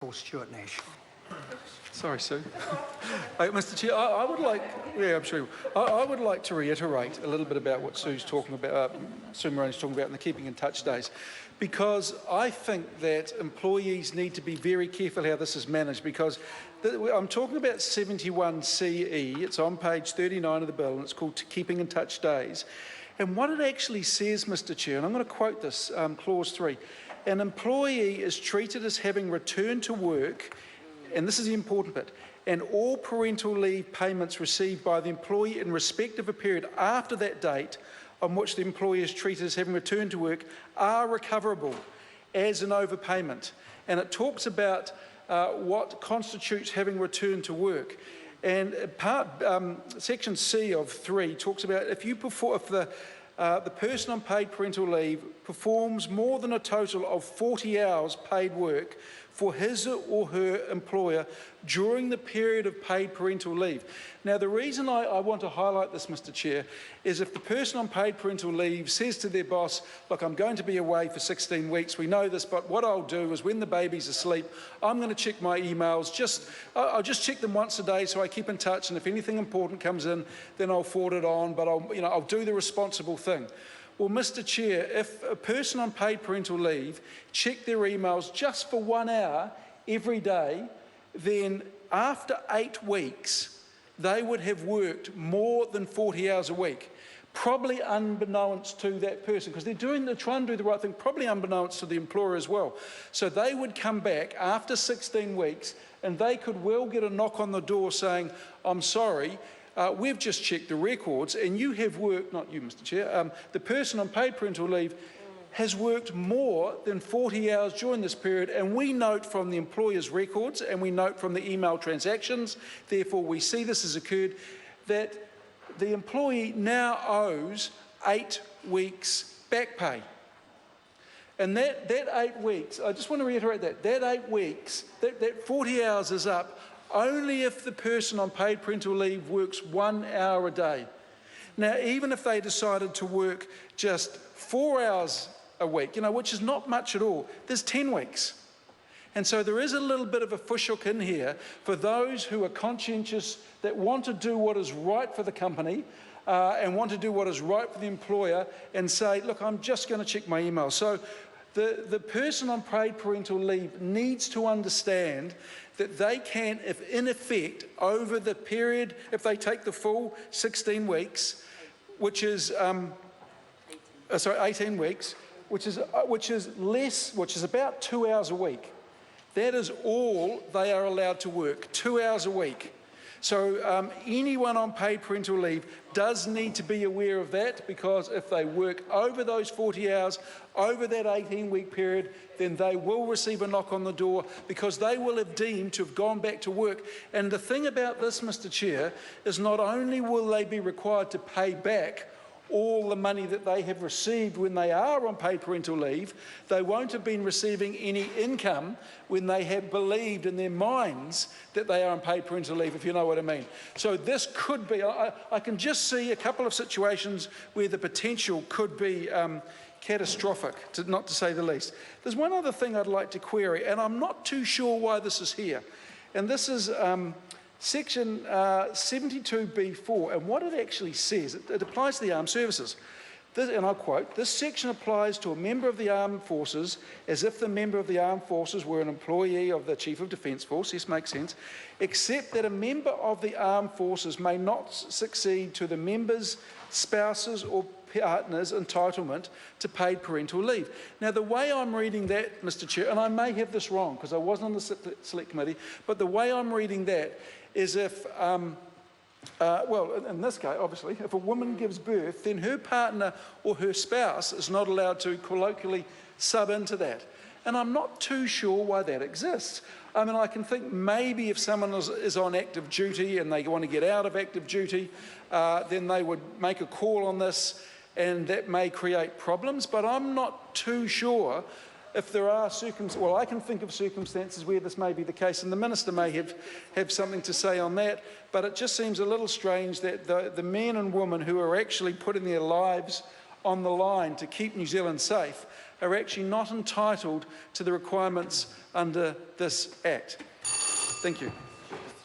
Paul Stuart Nash. Sorry, Sue. Mr. Chair, I would like, yeah, I'm sure. I would like to reiterate a little bit about what Sue's talking about, Sue Moroney's talking about in the keeping in touch days, because I think that employees need to be very careful how this is managed, because I'm talking about 71 CE, it's on page 39 of the bill, and it's called keeping in touch days. And what it actually says, Mr. Chair, and I'm going to quote this, clause 3, an employee is treated as having returned to work, and this is the important bit, and all parental leave payments received by the employee in respect of a period after that date on which the employee is treated as having returned to work are recoverable as an overpayment. And it talks about what constitutes having returned to work. And section C of 3 talks about if the person on paid parental leave performs more than a total of 40 hours paid work for his or her employer during the period of paid parental leave. Now, the reason I want to highlight this, Mr. Chair, is if the person on paid parental leave says to their boss, look, I'm going to be away for 16 weeks, we know this, but what I'll do is when the baby's asleep, I'm going to check my emails, I'll just check them once a day so I keep in touch, and if anything important comes in, then I'll forward it on, but I'll do the responsible thing. Well, Mr. Chair, if a person on paid parental leave checked their emails just for 1 hour every day, then after 8 weeks, they would have worked more than 40 hours a week, probably unbeknownst to that person, because they're trying to do the right thing, probably unbeknownst to the employer as well. So they would come back after 16 weeks and they could well get a knock on the door saying, I'm sorry, we've just checked the records and you have worked, not you, Mr. Chair, the person on paid parental leave has worked more than 40 hours during this period, and we note from the employer's records and we note from the email transactions, therefore we see this has occurred, that the employee now owes 8 weeks back pay. And that 8 weeks, I just want to reiterate that 8 weeks, that 40 hours is up only if the person on paid parental leave works 1 hour a day. Now, even if they decided to work just 4 hours a week, which is not much at all, there's 10 weeks. And so there is a little bit of a fushhook in here for those who are conscientious, that want to do what is right for the company and want to do what is right for the employer and say, look, I'm just going to check my email. So the person on paid parental leave needs to understand that they can, if in effect, over the period, if they take the full 16 weeks, which is, 18 weeks, which is about 2 hours a week. That is all they are allowed to work, 2 hours a week. So anyone on paid parental leave does need to be aware of that, because if they work over those 40 hours, over that 18-week period, then they will receive a knock on the door, because they will have deemed to have gone back to work. And the thing about this, Mr. Chair, is not only will they be required to pay back all the money that they have received when they are on paid parental leave, they won't have been receiving any income when they have believed in their minds that they are on paid parental leave, if you know what I mean. So this could be, I can just see a couple of situations where the potential could be catastrophic, not to say the least. There's one other thing I'd like to query, and I'm not too sure why this is here. And this is Section 72B4, and what it actually says, it applies to the armed services. And I'll quote, this section applies to a member of the armed forces as if the member of the armed forces were an employee of the Chief of Defence Force, this makes sense, except that a member of the armed forces may not succeed to the member's spouses or partner's entitlement to paid parental leave. Now, the way I'm reading that, Mr. Chair, and I may have this wrong because I wasn't on the select committee, but the way I'm reading that is if, well, in this case, obviously, if a woman gives birth, then her partner or her spouse is not allowed to colloquially sub into that. And I'm not too sure why that exists. I mean, I can think maybe if someone is on active duty and they want to get out of active duty, then they would make a call on this, and that may create problems, but I'm not too sure if there are circumstances. Well, I can think of circumstances where this may be the case, and the Minister may have something to say on that, but it just seems a little strange that the men and women who are actually putting their lives on the line to keep New Zealand safe are actually not entitled to the requirements under this Act. Thank you.